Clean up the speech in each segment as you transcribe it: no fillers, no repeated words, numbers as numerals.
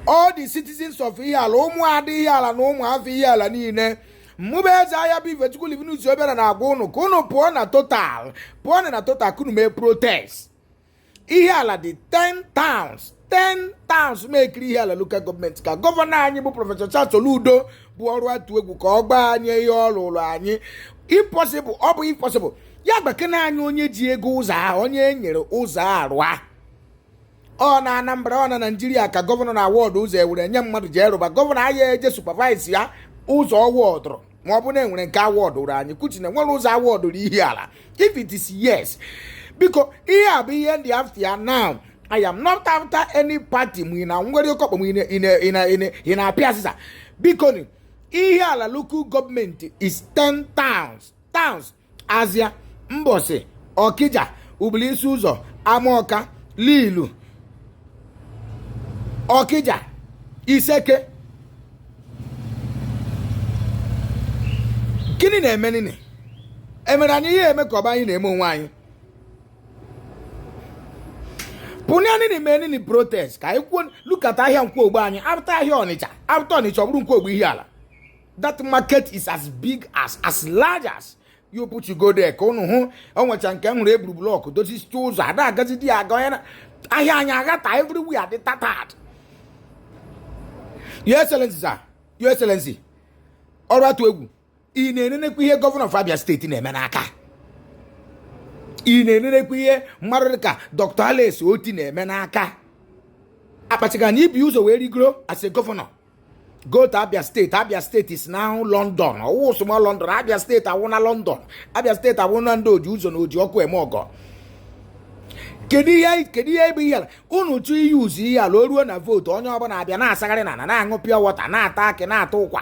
all the citizens of Ihiala, ụmụada Ihiala na ụmụafọ Ihiala niile, mmụba eze ahịa bụ ife Chukwu living uzi obere na-agwa unu ka unu pụọ na total ka unu mee protest. Ihiala dị 10 towns mekiri Ihiala local government ka gọvanọ anyị bụ Prọfesọ Charles Soludo bụ ọrụ atụ egwu ka ọ gbaa anyị ihe ọ lụrụ anyị. Ọ bụ impossible ya gbakena anyị onye ji ego ụzọ ahụ, onye nyere ụzọ arụa. Ọ na Anambra, ọ na Nigeria ka gọvanọ na awọdụ ụzọ ewere nye mmadụ ji erụba. Gọvanọ anyị eje supervise ya ụzọ awọdụrụ ma ọ bụ na enwere nke awọdụrụ anyị kwuchi na nwere ụzọ awọdụrụ Ihiala. If it is yes, biko ihe a bụ ihe ndị after now. I am not after any party mu na nwere okokpo mu ina apia sisa. Biko ni Ihiala local government is 10 towns. Azia, Mbosi, Okija, Ubilisi Ụzọ, Amoka, Lilu, Okija, Iseke. Gịnị na-eme nini? Emere anyị ihe eme ka ọba anyị na-eme onwe anyị. Punyani ni meni ni protest ka ikwu look at ahịa nkwo ogbe anyị after ahịa Ọnịcha ọ bụrụ nkwo ogbe Ihiala. That market is as big as large as you put you go there ka unu hụ onwecha nke nwere eburu block dozi stu ụzọ ada agazi di aga ya ahịa anyị agata everywhere dị tattered. Your Excellency sir, Your Excellency, ọrụ atụ egwu ị na-enenekwa ihe gọvanọ of Abia steeti na-eme n'aka. Ị na-enenekwa ihe mmadụ dịka Dr. Alex Oti na-eme n'aka. Akpachiga na ibi ụzọ wee rigoro as a governor. Go to Abia State. Abia State is now London. Oh, small London. Abia State, I want London. Abia State, I want to do ụzọ na oji ọkụ eme ọgọ. Kedu ihe bụ Ihiala? Unu tụ use Ihiala o ruo na vote onye ọbụla abịa na-asagharị na-aṅụ pure water, na-ata akị, na-ata ụkwa.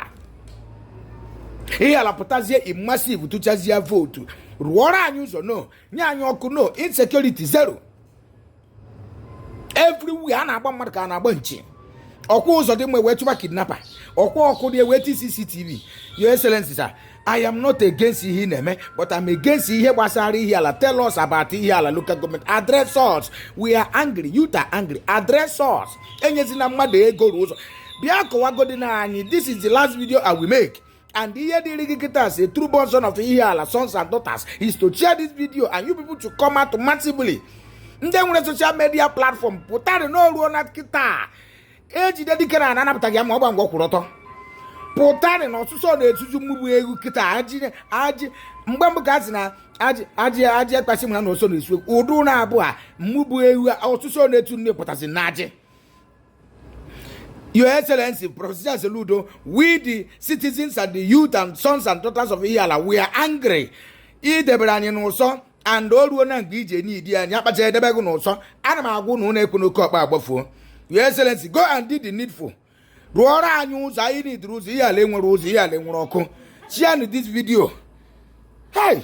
Ihiala pụtazie in massive tụchazie vote. Rụọrọ anyị ụzọ no, nye anyị ọkụ no, insecurity zero. Everywhere a na-agba mmadụ ka a na-agba nchi. Ọkwa ụzọ dị mma wee chụba kidnapper. Ọkwa ọkụ dị wee CCTV. Your Excellency sir, I am not against ihe na-eme, but I'm against ihe gbasara Ihiala. Tell us about Ihiala local government. Address us. We are angry. You are angry. Address us. Enyezina mmadụ ego ụzọ. Bịa kọwagodi na anyị. This is the last video I will make. And ihe dịrị gị kịta as a true born son of Ihiala, sons and daughters, is to share this video and you people to come out massively. Ndị nwere social media platform pụtara n'oruo na kịta. Ejide dike na anapụtaghị ya ma ọ gba ngwa kwụrụ ọtọ. Pụtara na ọtụtụ na-etuju mmugbu egwu kịta ajị mgbe mbụ ka a sị na ajị ekpasị m na n'oso na-esu ụdụ na-abụ a mmugbu egwu ọtụtụ na-etu nne pụtasị na ajị. Your Excellency, Professor Soludo, we the citizens and the youth and sons and daughters of Ihiala, we are angry. Idebere anyị n'ụsọ and oruo na nke ije n'idi anyị akpacha edebe gị n'ụsọ. Ana m agwụ na unu ekwu n'oke ọkpa agbafuo. Your Excellency, go and do the needful. Rụọrọ anyị ụzọ anyị n'iduru ụzọ Ihiala enwere ụzọ Ihiala enwere ọkụ. Share this video. Hey!